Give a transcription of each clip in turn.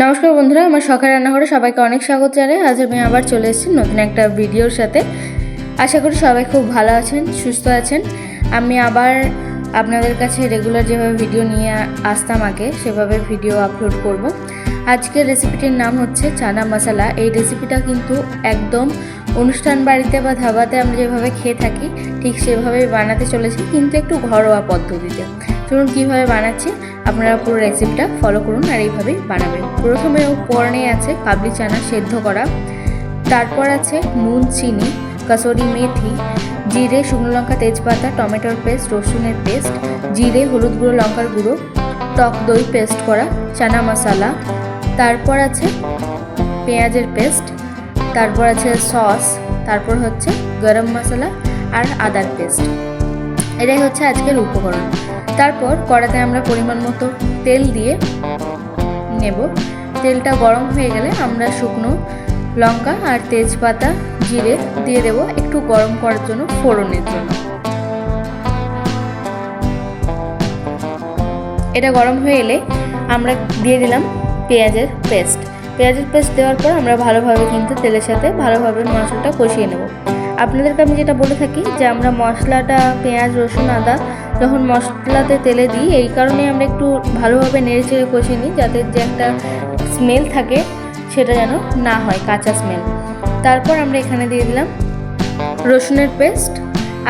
নমস্কার বন্ধুরা, আমার শখের রান্নাঘরে সবাইকে অনেক স্বাগত জানাই। আজ আমি আবার চলে এসেছি নতুন একটা ভিডিওর সাথে। আশা করি সবাই খুব ভালো আছেন, সুস্থ আছেন। আমি আবার আপনাদের কাছে রেগুলার যেভাবে ভিডিও নিয়ে আসতাম আগে সেভাবে ভিডিও আপলোড করব। আজকের রেসিপিটির নাম হচ্ছে চানা মশলা। এই রেসিপিটা কিন্তু একদম অনুষ্ঠান বাড়িতে বা ধাবাতে আমরা যেভাবে খেয়ে থাকি ঠিক সেভাবেই বানাতে চলেছি, কিন্তু একটু ঘরোয়া পদ্ধতিতে। চলুন কীভাবে বানাচ্ছি আপনারা পুরো রেসিপিটা ফলো করুন আর এইভাবেই বানাবেন। প্রথমে উপকরণে আছে কাবলি চানা সেদ্ধ করা, তারপর আছে নুন, চিনি, কাসুরি মেথি, জিরে, শুকনো লঙ্কা, তেজপাতা, টমেটোর পেস্ট, রসুনের পেস্ট, জিরে, হলুদ গুঁড়ো, লঙ্কার গুঁড়ো, টক দই পেস্ট করা, চানা মশলা, তারপর আছে পেঁয়াজের পেস্ট, তারপর আছে সস, তারপর হচ্ছে গরম মশলা আর আদার পেস্ট। এটাই হচ্ছে আজকের উপকরণ। তারপর কড়াতে আমরা পরিমাণ মতো তেল দিয়ে নেব। তেলটা গরম হয়ে গেলে আমরা শুকনো লঙ্কা আর তেজপাতা, জিরে দিয়ে দেব একটু গরম করার জন্য, ফোড়নের জন্য। এটা গরম হয়ে এলে আমরা দিয়ে দিলাম পেঁয়াজের পেস্ট। পেঁয়াজের পেস্ট দেওয়ার পর আমরা ভালোভাবে কিন্তু তেলের সাথে ভালোভাবে মশলাটা কষিয়ে নেব। আপনাদেরকে আমি যেটা বলে থাকি যে আমরা মশলাটা পেঁয়াজ, রসুন, আদা যখন মশলাতে তেলে দিই এই কারণে আমরা একটু ভালোভাবে নেড়ে চেড়ে কষিয়ে নিই, যাতে যে একটা স্মেল থাকে সেটা যেন না হয়, কাঁচা স্মেল। তারপর আমরা এখানে দিয়ে দিলাম রসুনের পেস্ট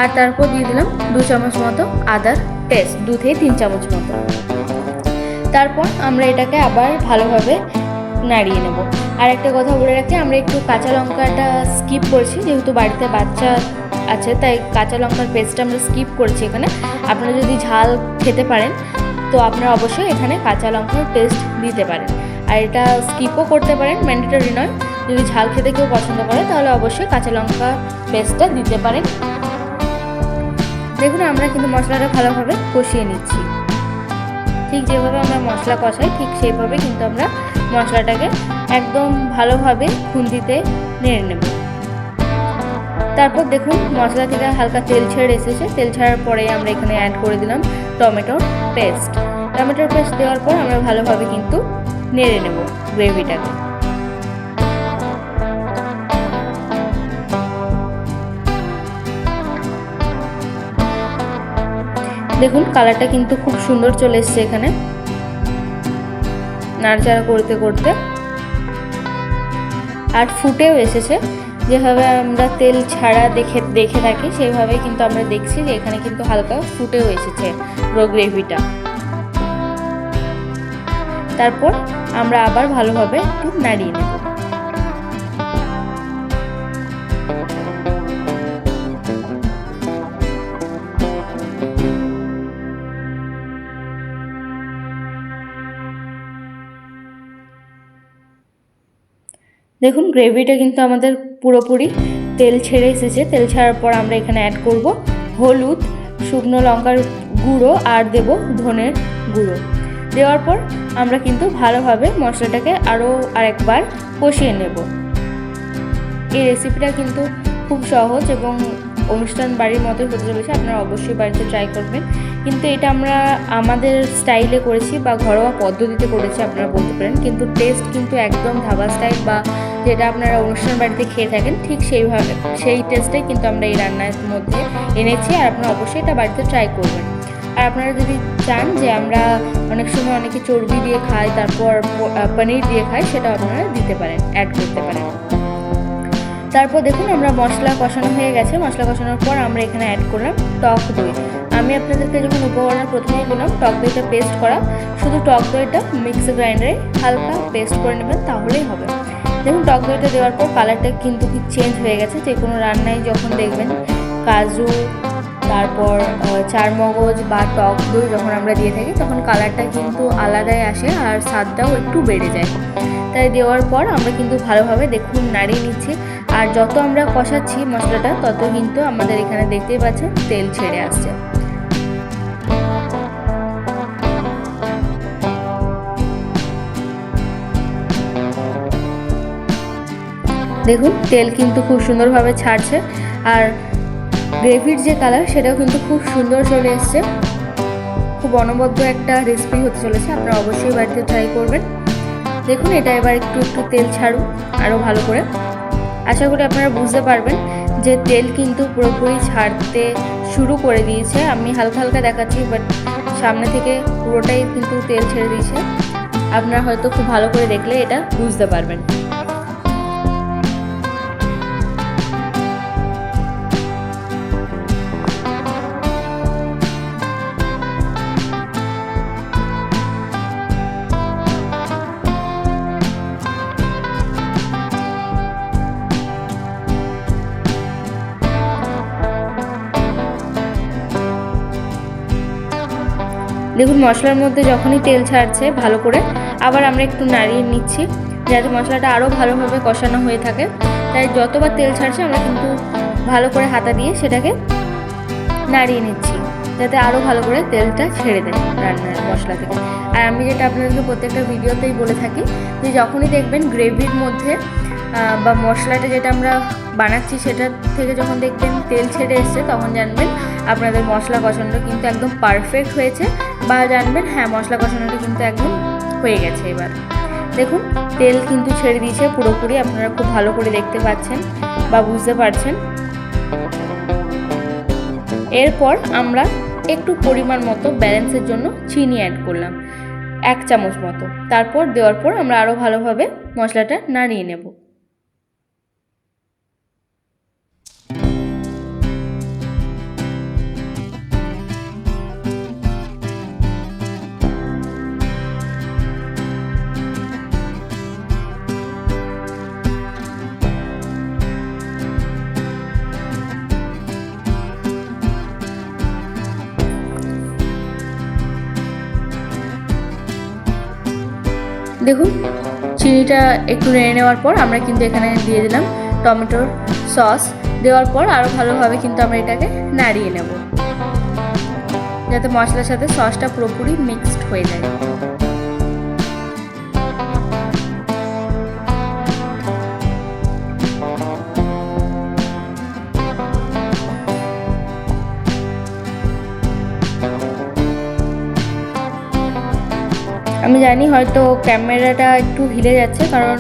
আর তারপর দিয়ে দিলাম 2 চামচ মতো আদার পেস্ট, 2 থেকে 3 চামচ মতো। তারপর আমরা এটাকে আবার ভালোভাবে নাড়িয়ে নেব। আর একটা কথা বলে রাখি, আমরা একটু কাঁচা লঙ্কাটা স্কিপ করছি, যেহেতু বাড়িতে বাচ্চা আছে তাই কাঁচা লঙ্কার পেস্টটা আমরা স্কিপ করছি এখানে। আপনারা যদি ঝাল খেতে পারেন তো আপনারা অবশ্যই এখানে কাঁচা লঙ্কার পেস্ট দিতে পারেন, আর এটা স্কিপও করতে পারেন, ম্যান্ডেটরি নয়। যদি ঝাল খেতে কেউ পছন্দ করে তাহলে অবশ্যই কাঁচা লঙ্কা পেস্টটা দিতে পারেন। দেখুন আমরা কিন্তু মশলাটা ভালোভাবে কষিয়ে নিচ্ছি। ঠিক যেভাবে আমরা মশলা কষাই ঠিক সেইভাবে কিন্তু আমরা মশলাটাকে একদম ভালোভাবে খুন্তিতে নেড়ে নেব। তারপর দেখুন মশলা থেকে হালকা তেল ছেড়ে এসেছে। তেল ছাড়ার পরে আমরা এখানে অ্যাড করে দিলাম টমেটোর পেস্ট। টমেটোর পেস্ট দেওয়ার পর আমরা ভালোভাবে কিন্তু নেড়ে নেব গ্রেভিটাকে। দেখুন কালারটা কিন্তু খুব সুন্দর চলে এসছে এখানে নাড়াচাড়া করতে করতে, আর ফুটেও এসেছে। যেভাবে আমরা তেল ছাড়া দেখে থাকি সেইভাবে কিন্তু আমরা দেখছি যে এখানে কিন্তু হালকা ফুটেও এসেছে পুরো গ্রেভিটা। তারপর আমরা আবার ভালোভাবে একটু নাড়িয়ে নেব। দেখুন গ্রেভিটা কিন্তু আমাদের পুরোপুরি তেল ছেড়ে এসেছে। তেল ছাড়ার পর আমরা এখানে অ্যাড করব হলুদ, শুকনো লঙ্কার গুঁড়ো আর দেব ধনের গুঁড়ো। দেওয়ার পর আমরা কিন্তু ভালোভাবে মশলাটাকে আরও আরেকবার কষিয়ে নেব। এই রেসিপিটা কিন্তু খুব সহজ এবং অনুষ্ঠান বাড়ির মতোই হতে চলেছে, আপনারা অবশ্যই বাড়িতে ট্রাই করবেন। কিন্তু এটা আমরা আমাদের স্টাইলে করেছি বা ঘরোয়া পদ্ধতিতে করেছি আপনারা বলতে পারেন, কিন্তু টেস্ট কিন্তু একদম ধাবা স্টাইল বা যেটা আপনারা অনুষ্ঠান বাড়িতে খেয়ে থাকেন ঠিক সেইভাবে সেই টেস্টটাই কিন্তু আমরা এই রান্নার মধ্যে এনেছি, আর আপনারা অবশ্যই এটা বাড়িতে ট্রাই করবেন। আর আপনারা যদি চান যে আমরা অনেক সময় অনেকে চর্বি দিয়ে খাই, তারপর পনির দিয়ে খাই, সেটা আপনারা দিতে পারেন, অ্যাড করতে পারেন। তারপর দেখুন আমরা মশলা কষানো হয়ে গেছে। মশলা কষানোর পর আমরা এখানে অ্যাড করলাম টক দই। আমি আপনাদেরকে যখন উপকরণ প্রথমেই বললাম টক দইটা পেস্ট করা, শুধু টক দইটা মিক্সি গ্রাইন্ডারে হালকা পেস্ট করে নেবেন তাহলেই হবে। দেখুন টক দইটা দেওয়ার পর কালারটা কিন্তু কি চেঞ্জ হয়ে গেছে। যে কোনো রান্নায় যখন দেখবেন কাজু, তারপর চারমগজ বা টক দই যখন আমরা দিয়ে থাকি তখন কালারটা কিন্তু আলাদাই আসে আর স্বাদটাও একটু বেড়ে যায়। তাই দেওয়ার পর আমরা কিন্তু ভালোভাবে দেখুন নাড়িয়ে নিচ্ছি, আর যত আমরা কষাচ্ছি মশলাটা তত কিন্তু আমাদের এখানে দেখতেই পাচ্ছেন তেল ছেড়ে আসছে। দেখুন তেল কিন্তু খুব সুন্দরভাবে ছাড়ছে, আর গ্রেভির যে কালার সেটাও কিন্তু খুব সুন্দর চলে এসছে। খুব অনবদ্য একটা রেসিপি হতে চলেছে, আপনারা অবশ্যই বাড়িতে ট্রাই করবেন। দেখুন এটা এবার একটু একটু তেল ছাড়ুক আরও ভালো করে। আশা করি আপনারা বুঝতে পারবেন যে তেল কিন্তু পুরোপুরি ছাড়তে শুরু করে দিয়েছে। আমি হালকা হালকা দেখাচ্ছি, বাট সামনে থেকে পুরোটাই কিন্তু তেল ছেড়ে দিয়েছে। আপনারা হয়তো খুব ভালো করে দেখলে এটা বুঝতে পারবেন। দেখুন মশলার মধ্যে যখনই তেল ছাড়ছে ভালো করে আবার আমরা একটু নাড়িয়ে নিচ্ছি যাতে মশলাটা আরও ভালোভাবে কষানো হয়ে থাকে। তাই যতবার তেল ছাড়ছে আমরা কিন্তু ভালো করে হাতা দিয়ে সেটাকে নাড়িয়ে নিচ্ছি যাতে আরও ভালো করে তেলটা ছেড়ে দেয় রান্নার মশলা থেকে। আর আমি যেটা আপনাদেরকে প্রত্যেকটা ভিডিওতেই বলে থাকি যে যখনই দেখবেন গ্রেভির মধ্যে বা মশলাটা যেটা আমরা বানাচ্ছি সেটা থেকে যখন দেখবেন তেল ছেড়ে এসছে তখন জানবেন আপনাদের মশলা কষানোটা কিন্তু একদম পারফেক্ট হয়েছে, বা জানবেন হ্যাঁ মশলা কষানোটা কিন্তু একদম হয়ে গেছে। এবার দেখুন তেল কিন্তু ছেড়ে দিয়েছে পুরোপুরি, আপনারা খুব ভালো করে দেখতে পাচ্ছেন বা বুঝতে পারছেন। এরপর আমরা একটু পরিমাণ মতো ব্যালেন্সের জন্য চিনি অ্যাড করলাম 1 চামচ মতো। তারপর দেওয়ার পর আমরা আরও ভালোভাবে মশলাটা নাড়িয়ে নেব। দেখুন চিনিটা একটু নেড়ে নেওয়ার পর আমরা কিন্তু এখানে দিয়ে দিলাম টমেটোর সস। দেওয়ার পর আরও ভালোভাবে কিন্তু আমরা এটাকে নাড়িয়ে নেব যাতে মশলার সাথে সসটা পুরোপুরি মিক্সড হয়ে যায়। আমি জানি হয়তো ক্যামেরাটা একটু হিলে যাচ্ছে, কারণ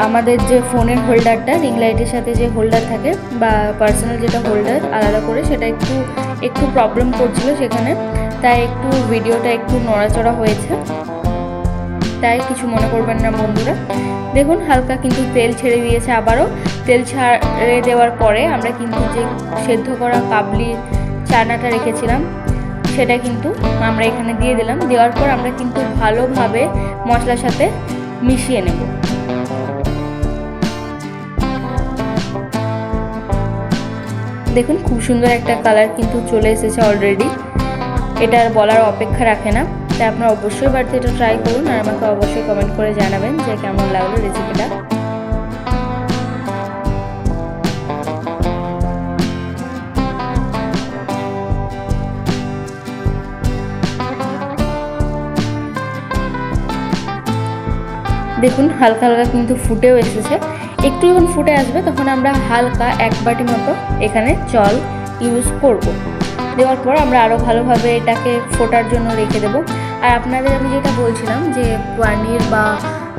আমাদের যে ফোনের হোল্ডারটা রিং লাইটের সাথে যে হোল্ডার থাকে বা পার্সোনাল যেটা হোল্ডার আলাদা করে সেটা একটু প্রবলেম করছিল সেখানে, তাই একটু ভিডিওটা একটু নড়াচড়া হয়েছে, তাই কিছু মনে করবেন না বন্ধুরা। দেখুন হালকা কিন্তু তেল ছেড়ে দিয়েছে। আবারও তেল ছেড়ে দেওয়ার পরে আমরা কিন্তু যে সেদ্ধ করা কাবলি চানাটা রেখেছিলাম সেটা কিন্তু আমরা এখানে দিয়ে দিলাম। দেওয়ার পর আমরা কিন্তু ভালোভাবে মশলার সাথে মিশিয়ে নেব। দেখুন খুব সুন্দর একটা কালার কিন্তু চলে এসেছে অলরেডি, এটা আর বলার অপেক্ষা রাখে না। তাই আপনারা অবশ্যই বাড়িতে এটা ট্রাই করুন আর আমাকে অবশ্যই কমেন্ট করে জানাবেন যে কেমন লাগলো রেসিপিটা। দেখুন হালকা হালকা কিন্তু ফুটেও এসেছে। একটু যখন ফুটে আসবে তখন আমরা হালকা 1 বাটি মতো এখানে জল ইউজ করব। দেওয়ার পর আমরা আরও ভালোভাবে এটাকে ফোটার জন্য রেখে দেবো। আর আপনাদের আমি যেটা বলছিলাম যে পনির বা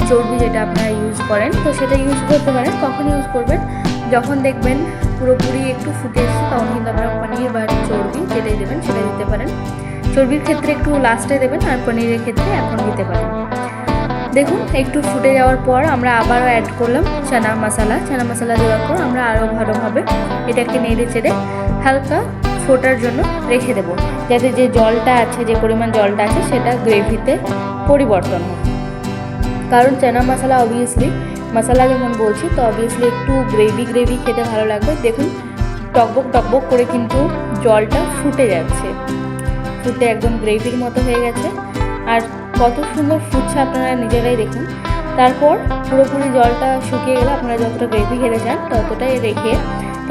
চর্বি যেটা আপনারা ইউজ করেন তো সেটা ইউজ করতে পারেন। কখন ইউজ করবেন? যখন দেখবেন পুরোপুরি একটু ফুটে এসছে তখন কিন্তু আপনারা পনির বা চর্বি যেটাই দেবেন সেটা দিতে পারেন। চর্বির ক্ষেত্রে একটু লাস্টে দেবেন আর পনিরের ক্ষেত্রে এখন দিতে পারেন। দেখুন একটু ফুটে যাওয়ার পর আমরা আবারও অ্যাড করলাম চানা মশলা দেওয়ার পর আমরা আরও ভালোভাবে এটাকে নেড়ে চেড়ে হালকা ফোটার জন্য রেখে দেব, যাতে যে জলটা আছে যে পরিমাণ জলটা আছে সেটা গ্রেভিতে পরিবর্তন হয়। কারণ চানা মশলা অবভিয়াসলি মশলা যখন বলছি তো অবভিয়াসলি একটু গ্রেভি খেতে ভালো লাগবে। দেখুন টকবক করে কিন্তু জলটা ফুটে যাচ্ছে, ফুটে একদম গ্রেভির মতো হয়ে গেছে। আর কত সুন্দর ফুটছে আপনারা নিজেরাই দেখুন। তারপর পুরোপুরি জলটা শুকিয়ে গেলে আপনারা যতটা গ্রেভি খেতে চান ততটাই রেখে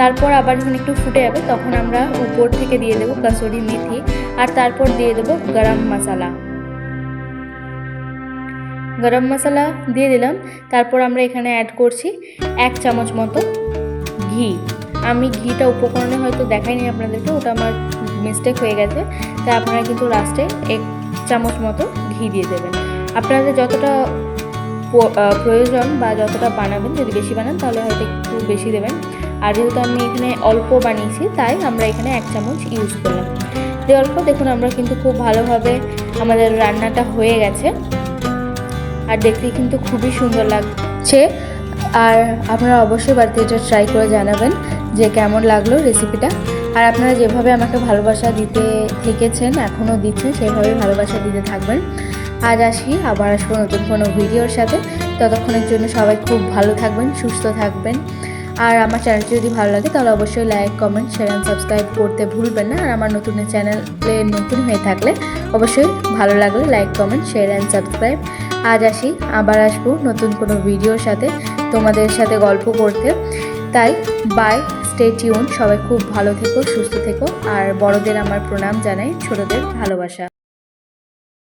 তারপর আবার যখন একটু ফুটে যাবে তখন আমরা উপর থেকে দিয়ে দেবো কাসুরি মেথি আর তারপর দিয়ে দেবো গরম মশলা দিয়ে দিলাম। তারপর আমরা এখানে অ্যাড করছি 1 চামচ মতো ঘি। আমি ঘিটা উপকরণে হয়তো দেখাইনি আপনাদেরকে, ওটা আমার মিস্টেক হয়ে গেছে, তাই আপনারা কিন্তু লাস্টে 1 চামচ মতো ঘি দিয়ে দেবেন। আপনাদের যতটা প্রয়োজন বা যতটা বানাবেন, যদি বেশি বানান তাহলে হয়তো একটু বেশি দেবেন। আর যেহেতু আমি এখানে অল্প বানিয়েছি তাই আমরা এখানে 1 চামচ ইউজ করলাম। দেওয়ার পর দেখুন আমরা কিন্তু খুব ভালোভাবে আমাদের রান্নাটা হয়ে গেছে, আর দেখতে কিন্তু খুবই সুন্দর লাগছে। আর আপনারা অবশ্যই বাড়িতে এটা ট্রাই করে জানাবেন যে কেমন লাগলো রেসিপিটা। আর আপনারা যেভাবে আমাকে ভালোবাসা দিতে থেকেছেন, এখনও দিচ্ছেন, সেভাবে ভালোবাসা দিতে থাকবেন। আজ আসি, আবার আসবো নতুন কোনো ভিডিওর সাথে। ততক্ষণের জন্য সবাই খুব ভালো থাকবেন, সুস্থ থাকবেন। আর আমার চ্যানেলটি যদি ভালো লাগে তাহলে অবশ্যই like, comment, share and subscribe করতে ভুলবেন না। আর আমার চ্যানেলে নতুন হয়ে থাকলে অবশ্যই ভালো লাগলে like, comment, share and subscribe. আজ আসি, আবার আসবো নতুন কোনো ভিডিওর সাথে তোমাদের সাথে গল্প করতে। তাই বাই, স্টে টিউন। সবাই খুব ভালো থেকো, সুস্থ থেকো। আর বড়দের আমার প্রণাম জানাই, ছোটদের ভালোবাসা।